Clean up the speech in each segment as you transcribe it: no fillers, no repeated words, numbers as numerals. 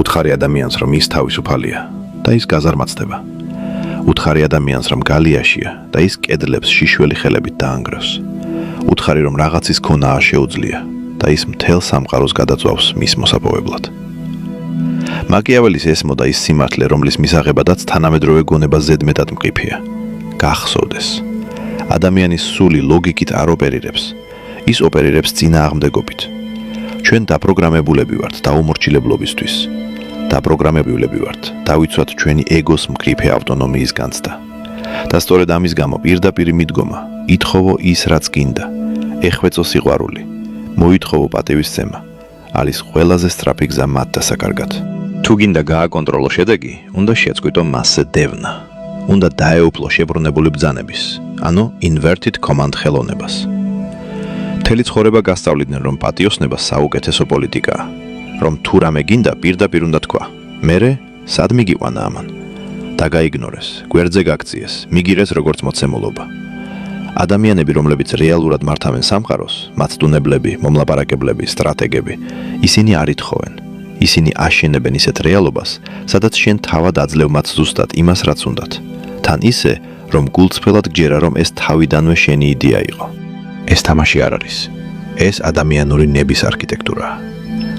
უთხარი ადამიანს, რომ ის თავისუფალია და ის გაზარმაცდება. უთხარი ადამიანს, რომ გალიაშია და ის კედლებს შიშველი ხელებით დაანგრევს. უთხარი, რომ რაღაცის ქონაა შეუძლია და ის მთელ სამყაროს გადაწვავს მის მოსაპოვებლად. მაკიაველის ესმო და ის სიმართლე, რომლის მისაღებადაც თანამედროვე გონება ზედმეტად მყიფეა. გახსოვდეს. ადამიანის სული ლოგიკით არ ოპერირებს. ის ოპერირებს წინააღმდეგობით. ჩვენ დაპროგრამებულები ვართ დაუმორჩილებლობისთვის. დაპროგრამებულები ვართ დავიცვათ ჩვენი ეგოს მყიფე ავტონომიის განცდა. და სწორედ ამის გამო პირდაპირ მიდგომა, ითხოვო ის, რაც გინდა, ეხვეწო სიყვარული, მოითხოვო პატივისცემა, არის ყველაზე სწრაფი გზა მათ დასაკარგად. თუ გინდა გააკონტროლო შედეგი, უნდა შეწყვიტო მასზე დევნა. უნდა დაეუფლო შებრუნებული ბრძანების, ანუ inverted command ხელოვნებას. მთელი ცხოვრება გასწავლიდნენ, რომ პატიოსნება საუკეთესო პოლიტიკაა, რომ თუ რამე გინდა პირდაპირ უნდა თქვა, მერე სად მიგიყვანა ამან. დაგაიგნორეს, გვერდზე გაქციეს, მიგირეს როგორც მოცემულობა. ადამიანები, რომლებიც რეალურად მართავენ სამყაროს, მაცდუნებლები, მომლაპარაკებლები, სტრატეგები, ისინი არ ითხოვენ. ისინი აშენებენ ისეთ რეალობას, სადაც შენ თავად აძლევ მათ ზუსტად იმას, რაც უნდათ. თან ისე, რომ გულწრფელად გჯერა, რომ ეს თავიდანვე შენი იდეა იყო. ეს თამაში არ არის. ეს ადამიანური ნების არქიტექტურაა.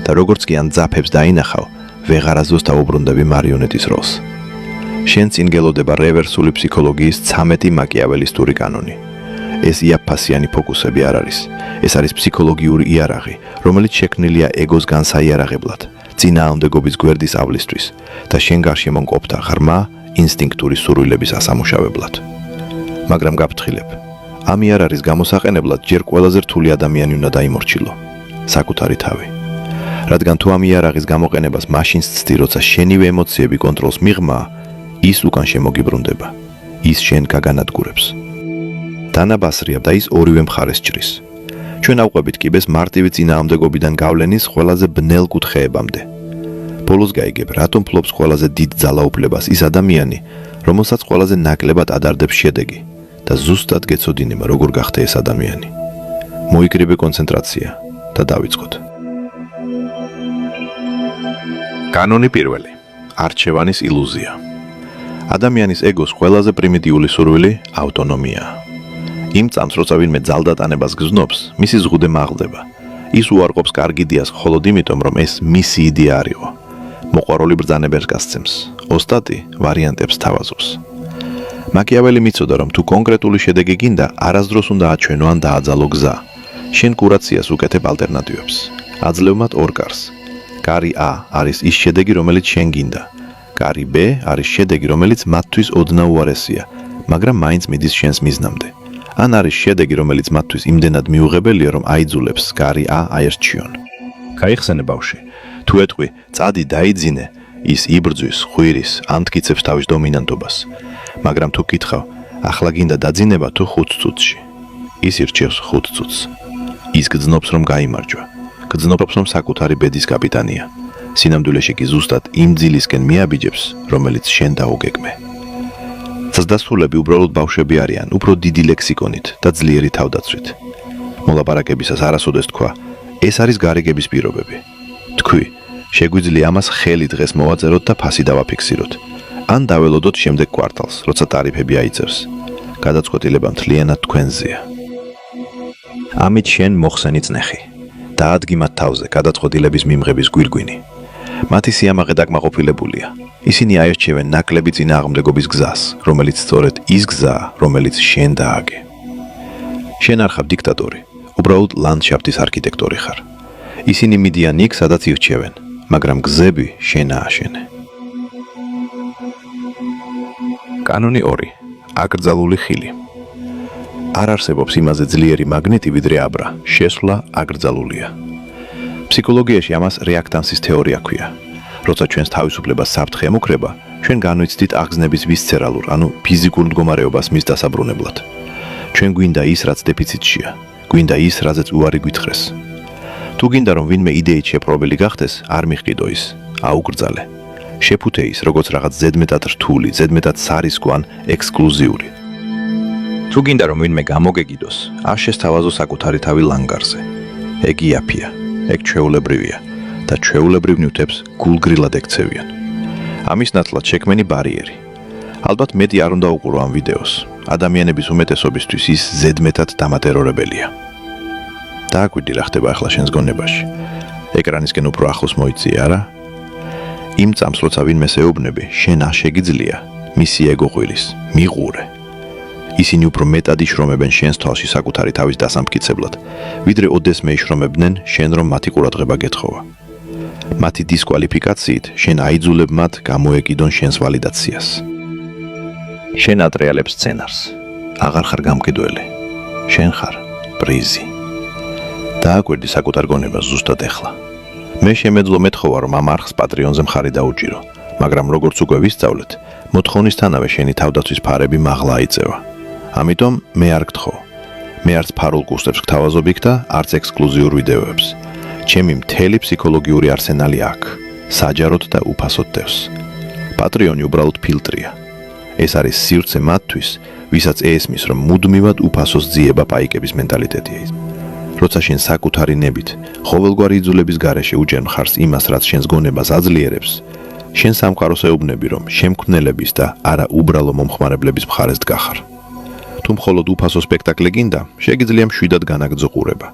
და როგორც კი ან ძაფებს დაინახავ, ვეღარაზოს დაუბრუნდები მარიონეტის როლს. შენ წინ გელოდება რევერსული ფსიქოლოგიის 13 მაკიაველისტური კანონი. ეს იაფფასიანი ფოკუსები არ არის. ეს არის ფსიქოლოგიური იარაღი, რომელიც შექმნილია ეგოს განსაიარაღებლად, წინააღმდეგობის გვერდის ავლისთვის და შენ გარშემო მყოფთა ღრმა ინსტინქტური სურვილების ასამუშავებლად. მაგრამ გაფრთხილებ, ამ იარაღის გამოსაყენებლად ჯერ ყველაზე რთული ადამიანი უნდა დაიმორჩილო, საკუთარი თავი. რადგან თუ ამ იარაღის გამოყენებას მაშინ ცდი, როცა შენივე ემოციები კონტროლს მიღმა, ის უკან შემოგიბრუნდება, ის შენ გაგანადგურებს. დანაბასრია და ის ორივე მხარეს ჭრის. ჩვენ ავყვებით კიბეს მარტივი წინააღმდეგობიდან გავლენის ყველაზე ბნელ კუთხეებამდე. ბოლოს გაიგებ, რატომ ფლობს ყველაზე დიდ ძალაუფლებას ის ადამიანი, რომელსაც ყველაზე ნაკლებად ადარდებს შედეგი და ზუსტად გეცოდინება, როგორ გახდე ეს ადამიანი. მოიკრიბე კონცენტრაცია და დავიწყოთ. კანონი პირველი. არჩევანის ილუზია. ადამიანის ეგოს ყველაზე პრიმიტიული სურვილი ავტონომიაა. იმ წამს, როცა ვინმე ძალდატანებას გზნობს, მისი ზღუდე მაღლდება. ის უარყოფს კარგ იდეას მხოლოდ იმიტომ, რომ ეს მისი იდეა არისო. მოყვარული ბრძანებებს გასცემს, ოსტატი ვარიანტებს თავაზობს. მაკიაველი მიცოდა, რომ თუ კონკრეტული შედეგი გინდა, არასდროს უნდა აჩვენო ან დააძალო გზა. შენ კურაციას უკეთებ ალტერნატივებს. აძლევ მათ ორ კარს. კარი A არის ის შედეგი, რომელიც შენ გინდა. კარი B არის შედეგი, რომელიც მათთვის ოდნავ უარესია, მაგრამ მაინც მიდის შენს მიზნამდე. ან არის შედეგი, რომელიც მათთვის იმდენად მიუღებელია, რომ აიძულებს კარი A აერჩიონ. გაიხსენე ბავშვი, თუ ეტყვი, წადი დაიძინე, ის იბრძვის, ხვირის, ანთქიცებს თავის დომინანტობას. მაგრამ თუ კითხავ, ახლა გინდა დაძინება თუ 5 წუთში? ის ირჩევს 5 წუთს. ის გძნობს, რომ გაიმარჯვა. გძნობს, რომ საკუთარი ბედის კაპიტანია. სინამდვილეში კი ზუსტად იმ ძილისკენ მიაბიჯებს, რომელიც შენ დაუგეგმე. ზრდასრულები უბრალოდ ბავშვები არიან, უფრო დიდი ლექსიკონით და ძლიერი თავდაცვით. მოლაპარაკებისას არასოდეს თქვა, ეს არის გარიგების პირობები. თქვი, შეგვიძლია ამას ხელი დღეს მოვაწეროთ და ფასი დავაფიქსიროთ. ან დაველოდოთ შემდეგ კვარტალს, როცა ტარიფები აიწერს. გადაწყვეტილება მთლიანად თქვენზეა. ამით შენ მოხსენი წნეხი. დაადგი მათ თავზე გადაწყვეტილების მიმღების გვირგვინი. მათი სიამაყე დაკმაყოფილებულია. ისინი აირჩევენ ნაკლები წინააღმდეგობის გზას, რომელიც სწორედ ის გზაა, რომელიც შენ დააგე. შენ არ ხარ დიქტატორი, უბრალოდ ლანდშაფტის არქიტექტორი ხარ. ისინი მიდიან იქ, სადაც ირჩევენ, მაგრამ გზები შენ ააშენე. კანონი 2. აკრძალული ხილი. არ არსებობს იმაზე ძლიერი მაგნიტი, ვიდრე აბრა, შესვლა აკრძალულია. ფსიქოლოგიაში ამას რეაქტანსის თეორია ქვია. როცა ჩვენს თავისუფლებას საფრთხე ემუქრება, ჩვენ განვიცდით აღგზნების ვისცერალურ, ანუ ფიზიკურ მდგომარეობას მის დასაბრუნებლად. ჩვენ გვინდა ის, რაც დეფიციტშია, გვინდა ის, რაზეც უარი გვითხრეს. თუ გინდა, რომ ვინმე იდეით შეპრობილი გახდეს, არ მიჰყიდო ის, აუკრძალე. შეფუთე ის, როგორც რაღაც ზედმეტად რთული, ზედმეტად სარისკო ან ექსკლუზიური. თუ გინდა, რომ ვინმე გამოგეგიდოს, არ შესთავაზო საკუთარი თავი ლანგარზე. ეგ იაფია, ეგ ჩვეულებრივია და ჩვეულებრივ ნივთებს გულგრილად ექცევიან. ამის ნაცვლად შექმენი ბარიერი. ალბათ მეტი არ უნდა უყურო ამ ვიდეოს. ადამიანების უმეტესობისთვის ის ზედმეტად დამატერორებელია. დააკვირდი რა ხდება ახლა შენს გონებაში. ეკრანისკენ უფრო ახლოს მოიწიე, არა? იმ წამს, როცა ვინმე ეუბნები, შენ არ შეგიძლია, მისი ეგო ყვირის, მიყურე. ისინი უფრო მეტად იშრომებენ შენს თვალში საკუთარი თავის დასამტკიცებლად, ვიდრე ოდესმე იშრომებდნენ შენ რომ მათი ყურადღება გეთხოვა. მათი დისკვალიფიკაციით შენ აიძულებ მათ გამოეკიდონ შენს ვალიდაციას. შენ ატრიალებ სცენარს. აღარ ხარ გამყიდველი. შენ ხარ პრიზი. დააკვირდი საკუთარ გონებას ზუსტად ეხლა. მე შემეძლო მეთხოვა რომ ამ არხს პატრიონზე მხარი დაუჭირო, მაგრამ როგორც უკვე ვისწავლეთ, მოთხოვნისთანავე შენი თავდაცვის ფარები მაღლა აიწევა. ამიტომ მე არ გთხოვ. მე არც ფარულ კურსებს გთავაზობ იქ და არც ექსკლუზიურ ვიდეოებს. ჩემი მთელი ფსიქოლოგიური არსენალი აქ, საჯაროდ და უფასოდ დევს. პატრიონი უბრალოდ ფილტრია. ეს არის სივრცე მათთვის, ვისაც ესმის რომ მუდმივად უფასოს ძიება პაიკების მენტალიტეტია. როცა შენ საკუთარი ნებით, ყოველგვარი იძულების გარეშე უჭერ მხარს იმას, რაც შენს გონებას აძლიერებს, შენ სამყაროს ეუბნები რომ შემქმნელების და არა უბრალო მომხმარებლების მხარეს დგახარ. თუ მხოლოდ უფასო სპექტაკლი გინდა, შეგიძლია მშვიდად განაგრძო ყურება.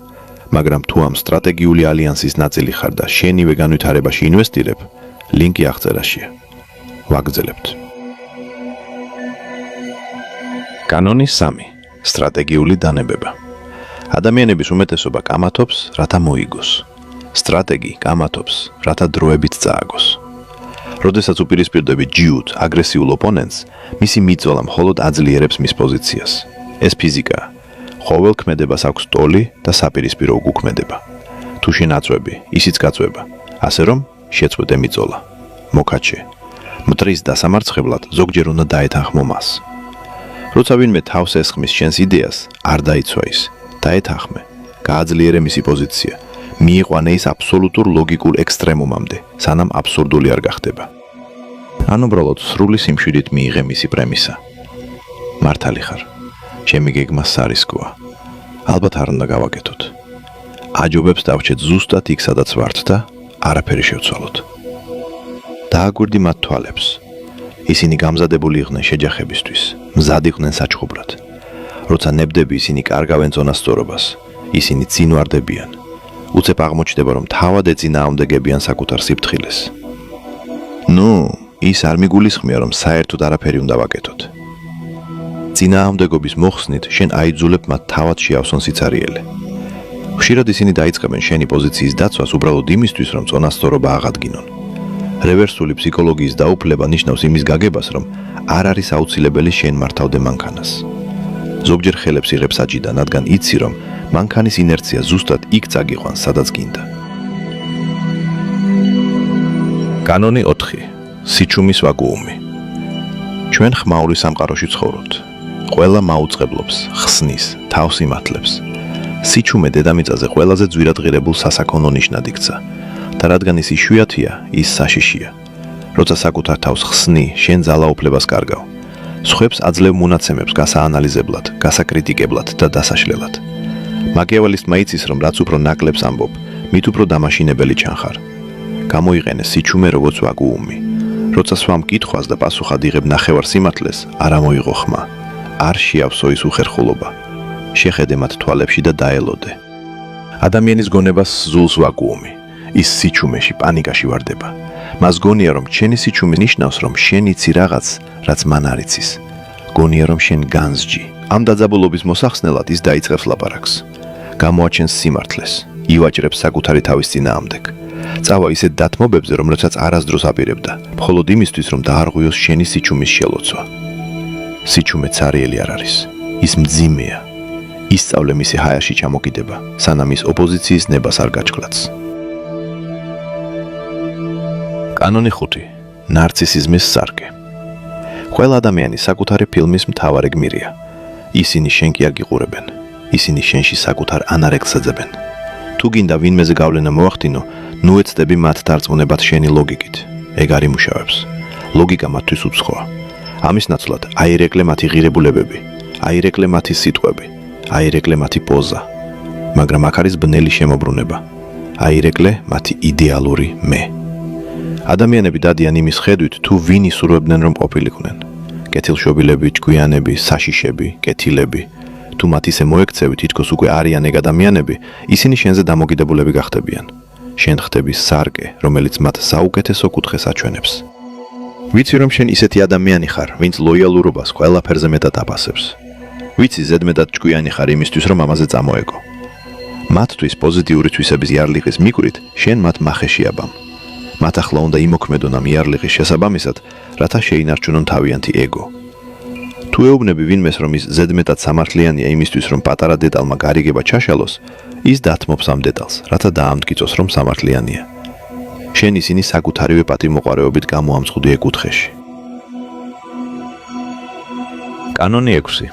მაგრამ თუ ამ სტრატეგიული ალიანსის ნაწილი ხარ და შენივე განვითარებაში ინვესტირებ, ლინკი აღწერაშია. ვაგრძელებთ. კანონი 3. სტრატეგიული დანებება. ადამიანების უმეტესობა კამათობს, რათა მოიგოს. სტრატეგი კამათობს, რათა დროებით წააგოს. როდესაც უპირისპირდები ჯიუტ აგრესიულ ოპონენტს, მისი მიწველა მხოლოდ აძლიერებს მის პოზიციას. ეს ფიზიკაა. ყოველ ქმედებას აქვს ტოლი და საპირისპირო უკუქმედება. თუ შენ აწვევი, ისიც გაწვება. ასე რომ შეწყვეტე მიწველა. მოკაჩე. მტრის დასამარცხებლად ზოგჯერ უნდა დაეთანხმო მას. როცა ვინმე თავს ესხმის შენს იდეას, არ დაიცვა ის. დაეთანხმე, გააძლიერე მისი პოზიცია, მიიყვანე ის აბსოლუტურ ლოგიკურ ექსტრემუმამდე, სანამ აბსურდული არ გახდება. ან უბრალოდ სრული სიმშვიდით მიიღე მისი პრემისა. მართალი ხარ, ჩემი გეგმა სარისკოა. ალბათ არ უნდა გავაკეთოთ. აჯობებს დავჭეთ ზუსტად იქ, სადაც ვართ და არაფერი შევცვალოთ. დააკვირდი მათ თვალებს. ისინი გამზადებული იყვნენ შეჯახებისთვის, მზად იყვნენ საჩხუბრად. როცა ნებდები ისინი კარგავენ წონასწორობას, ისინი წინვარდებიან. უცებ აღმოჩნდება რომ თავად ეწინააღმდეგებიან საკუთარ სიფრთხილეს. ის არ მიგულისხმია რომ საერთოდ არაფერი უნდა ვაკეთოთ. წინააღმდეგობის მოხსნით შენ აიძულებ მათ თავად შეავსონ სიცარიელე. ხშირად ისინი დაიწყებენ შენი პოზიციის დაცვას უბრალოდ იმისთვის რომ წონასწორობა აღადგინონ. რევერსული ფსიქოლოგიის დაუფლება ნიშნავს იმის გაგებას რომ არ არის აუცილებელი შენ მართავდე მანქანას. ზოგჯერ ხელებს იღებს აჯიდან, რადგან იცი რომ მანქანის ინერცია ზუსტად იქ წაგიყვანს, სადაც გინდა. კანონი 4. სიჩუმის ვაკუუმი. ჩვენ ხმაური სამყაროში ცხოვრობთ. ყველა მაუწყებლობს, ხსნის, თავს იმართლებს. სიჩუმე დედამიწაზე ყველაზე ძვირადღირებულ სასაქონლო ნიშნად იქცა და რადგან ის იშვიათია, ის საშიშია. როცა საკუთარ თავს ხსნი, შენ ძალაუფლებას კარგავ. სხვებს აძლევ მონაცემებს გასაანალიზებლად, გასაკრიტიკებლად და დასაშლელად. მაკიაველისტმა იცის, რომ რაც უფრო ნაკლებს ამბობ, მით უფრო დამაშინებელი ჩანხარ. გამოიყენე სიჩუმე როგორც ვაკუუმი. როცა სვამ კითხვას და პასუხად იღებ ნახევარ სიმართლეს, არ ამოიღო ხმა. არ შეავსო ის უხერხულობა. შეხედე მათ თვალებში და დაელოდე. ადამიანის გონებას ზულს ვაკუუმი. ის სიჩუმეში, პანიკაში ვარდება. მას გონია, რომ ჩენი სიჩუმე ნიშნავს, რომ შენ იცი რაღაც, რაც მან არ იცის. გონია, რომ შენ განსჯი. ამ დაძაბულობის მოსახსნელად ის დაიწყებს ლაპარაკს. გამოაჩენს სიმართლეს, ივაჭრებს საკუთარი თავის წინააღმდეგ. წავა ისეთ დათმობებზე, რომელსაც არასდროს აპირებდა, მხოლოდ იმისთვის, რომ დაარღვიოს შენი სიჩუმის შელოცვა. სიჩუმე ცარიელი არ არის. ის მძიმეა. ისწავლე მისი ჰაერში ჩამოკიდება, სანამ ის ოპოზიციის ნებას არ გაჭკლats. კანონი 5. ნარცისიზმის სარკე. ყველა ადამიანი საკუთარი ფილმის მთავარი გმირია. ისინი შენ კი არ გიყურებენ. ისინი შენში საკუთარ ანარეგს აძებენ. თუ გინდა ვინმეზე გავლენა მოახდინო, ნუ ეცდები მათ დარწმუნებათ შენი ლოგიკით. ეგ არ იმუშავებს. ლოგიკა მათთვის უცხოა. ამის ნაცვლად აირეკლე მათი ღირებულებები, აირეკლე მათი სიტყვები, აირეკლე მათი პოზა. მაგრამ აქ არის ბნელი შემოbrunება. აირეკლე მათი იდეალური მე. ადამიანები დადიან იმის ხედვით, თუ ვინ ისურვებდნენ რომ ყოფილიყვნენ. კეთილშობილები, ჭკვიანები, საშიშები, კეთილები. თუ მათ ისე მოექცევით, თითქოს უკვე არიან ეგ ადამიანები, ისინი შენზე დამოკიდებულები გახდებიან. შენ ხდები სარკე, რომელიც მათ საუკეთესო კუთხეს აჩვენებს. ვიცი რომ შენ ისეთი ადამიანი ხარ, ვინც ლოიალურობას ყველაფერზე მეტად აფასებს. ვიცი ზედმეტად ჭკვიანი ხარ იმისთვის, რომ ამაზე წამოეგო. მათთვის პოზიტიური თვისების იარლიყის მიკვრით, შენ მათ მახეში აბამ. მათ ახლა უნდა იმოქმედონ ამ იარლიყის შესაბამისად, რათა შეინარჩუნონ თავიანთი ეგო. თუ ეუბნები ვინმეს, რომ ის ზედმეტად სამართლიანია იმისთვის, რომ პატარა დეტალმა გარიგება ჩაშალოს, ის დათმობს ამ დეტალს, რათა დაამტკიცოს, რომ სამართლიანია. შენ ისინი საკუთარივე პატიმოყარეობით გამოამწყვდი ეგ კუთხეში. კანონი 6.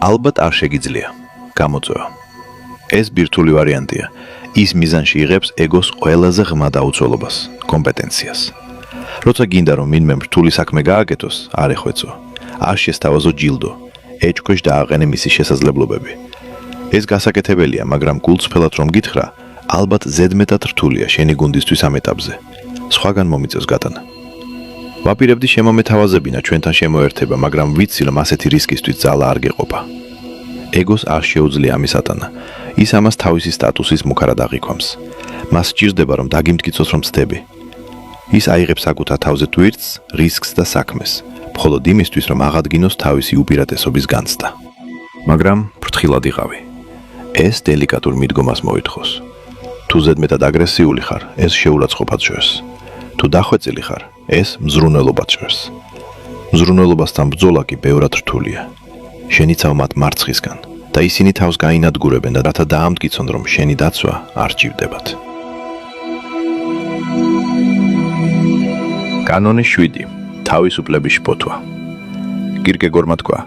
ალბათ არ შეგიძლია. გამოწვევა. ეს ბირთვული ვარიანტია. ის მიზანში იღებს ეგოს ყველაზე ღრმა დაუცველობას, კომპეტენციას. როცა გინდა რომ ვინმე რთული საქმე გააკეთოს, არ ეხვეწო. არ შესთავაზო ჯილდო, ეჭქვეშ დააყენე მისი შესაძლებლობები. ეს გასაკეთებელია, მაგრამ გულწრფელად რომ გითხრა, ალბათ ზედმეტად რთულია შენი გუნდისთვის ამ ეტაპზე. სხვაგან მომიწევს გატანა. ვაპირებდი შემომეთავაზებინა ჩვენთან შემოერთება, მაგრამ ვიცი რომ ასეთი რისკისთვის ძალა არ გეყოფა. ეგოს არ შეუძლია ამის ატანა. ის ამას თავისი სტატუსის მუქარად აღიქვამს. მას სჭირდება რომ დაგიმტკიცოს რომ ცდები. ის აიღებს საკუთარ თავზე ტვირთს, რისკს და საქმეს, მხოლოდ იმისთვის რომ აღადგინოს თავისი უპირატესობის განცდა. მაგრამ ფრთხილად იყავი. ეს დელიკატურ მიდგომას მოითხოვს. თუ ზედმეტად აგრესიული ხარ, ეს შეურაცხყოფად ჟღერს. თუ დახვეწილი ხარ, ეს მზრუნველობად ჟღერს. მზრუნველობასთან ბრძოლა კი ბევრად რთულია. შენიცავ მათ მარცხისგან და ისინი თავს გაინადგურებენ და რათა დაამტკიცონ რომ შენი დაცვა არ ჭირდებათ. კანონი 7. თავისუფლების შფოთვა. კირკეგორმა თქვა,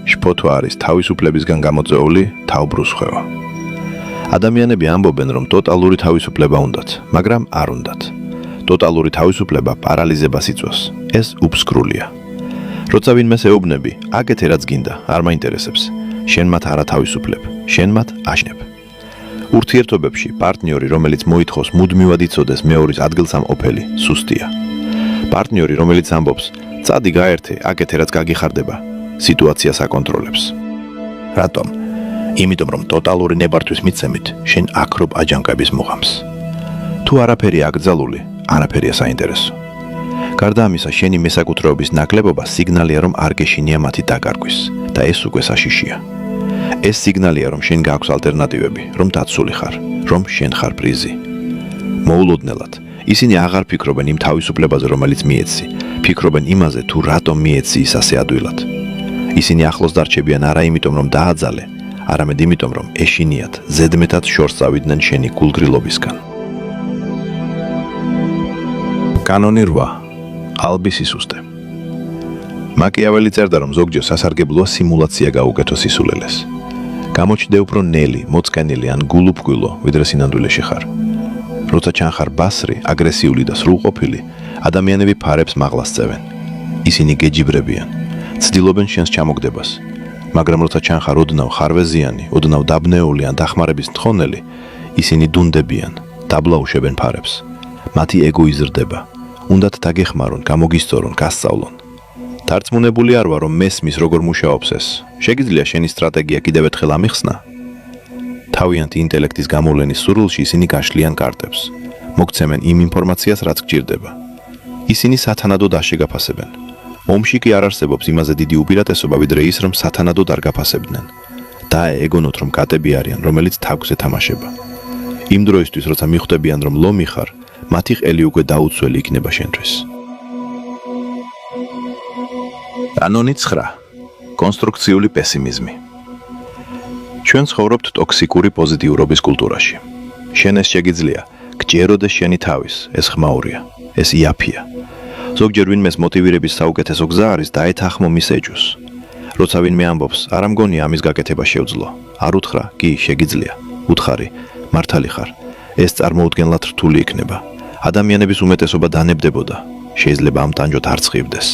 შფოთვა არის თავისუფლებისგან გამოწვეული თავბრუსხვევა. ადამიანები ამბობენ რომ ტოტალური თავისუფლება უნდათ, მაგრამ არ უნდათ. ტოტალური თავისუფლება პარალიზებას იწვევს. ეს უფსკრულია. როცა ვინმეს ეუბნები, აკეთე რაც გინდა, არ მაინტერესებს. შენ მათ არ ათავისუფლებ, შენ მათ აშნებ. ურთიერთობებში პარტნიორი, რომელიც მოითხოვს მუდმივად იცოდეს მეორის ადგილსამყოფელი, სუსტია. პარტნიორი, რომელიც ამბობს, წადი გაერთე, აკეთე რაც გაგიხარდება, სიტუაციას აკონტროლებს. რატომ? იმიტომ რომ ტოტალური ნებართვის მიცემით, შენ აქრობ აჯანყების მუღამს. თუ არაფერი აკრძალული, არაფერია საინტერესო. გარდა ამისა, შენი მესაკუთრეობის ნაკლებობა სიგნალია, რომ არ გეშინია მათი დაკარგვის და ეს უკვე საშიშია. ეს სიგნალია, რომ შენ გააქვს ალტერნატივები, რომ დაცული ხარ, რომ შენ ხარ პრიზი. მოულოდნელად, ისინი აღარ ფიქრობენ იმ თავისუფლებაზე, რომელიც მიეცი, ფიქრობენ იმაზე, თუ რატომ მიეცი ის ასე ადვილად. ისინი ახლოს დარჩებიან არა იმიტომ, რომ დააძალე, არამედ იმიტომ, რომ ეშინიათ, ზედმეტად შორს წავიდნენ შენი გულგრილობისგან. კანონი 8. ალბის სისუსტე. მაკიაველი წერდა, რომ ზოგჯერ სასარგებლოა სიმულაცია გაუკეთოს სისულელეს. გამოჩნდე უფრო ნელი, მოწყენილი ან გულუფგვილო, ვიდრე სინამდვილეში ხარ. როცა ჩანხარ ბასრი, აგრესიული და სრულყოფილი, ადამიანები ფარებს მაღლას წევენ. ისინი გეჯიბრებიან, ცდილობენ შენს ჩამოგდებას. მაგრამ როცა ჩანხარ ოდნავ ხარვეზიანი, ოდნავ დაბნეული ან დახმარების მთხოვნელი, ისინი დუნდებიან, დაბლაუშებენ ფარებს. მათი ეგო იზრდება. უნდათ დაგეხმარონ, გამოგისწორონ, გასწავლონ. დარწმუნებული არ ვარ, რომ მესმის როგორ მუშაობს ეს. შეგიძლია შენი სტრატეგია კიდევ ერთხელ ამიხსნა? თავიანთი ინტელექტის გამოვლენის სურვილში ისინი გაშლიან კარტებს. მოგცემენ იმ ინფორმაციას, რაც გჭირდება. ისინი სათანადოდ არ შეგაფასებენ. ომში კი არ არსებობს იმაზე დიდი უპირატესობა, ვიდრე ის, რომ სათანადოდ არ გაფასებდნენ. დაეგონოთ, რომ კატები არიან, რომელიც თაგვზე თამაშება. იმ დროისთვის, როცა მიხვდებიან, რომ ლომი ხარ, მათი ყელი უკვე დაუცველი იქნება შენთვის. კანონი 9. კონსტრუქციული პესიმიზმი. ჩვენ ცხოვრობთ ტოქსიკური პოზიტიურობის კულტურაში. შენ ეს შეგიძლია, გჯეროდეს შენი თავის, ეს ხმაურია, ეს იაფია. ზოგჯერ ვინმეს მოტივირების საუკეთესო გზა არის დაეთანხმო მის ეჭვს. როცა ვინმე ამბობს, არ ამგონია ამის გაკეთება შეუძლო, არ უთხრა, კი, შეგიძლია, უთხარი, მართალი ხარ. ეს წარმოუდგენლად რთული იქნება. ადამიანების უმეტესობა დანებდებოდა, შეიძლება ამ ტანჯოთ არ წხივდეს.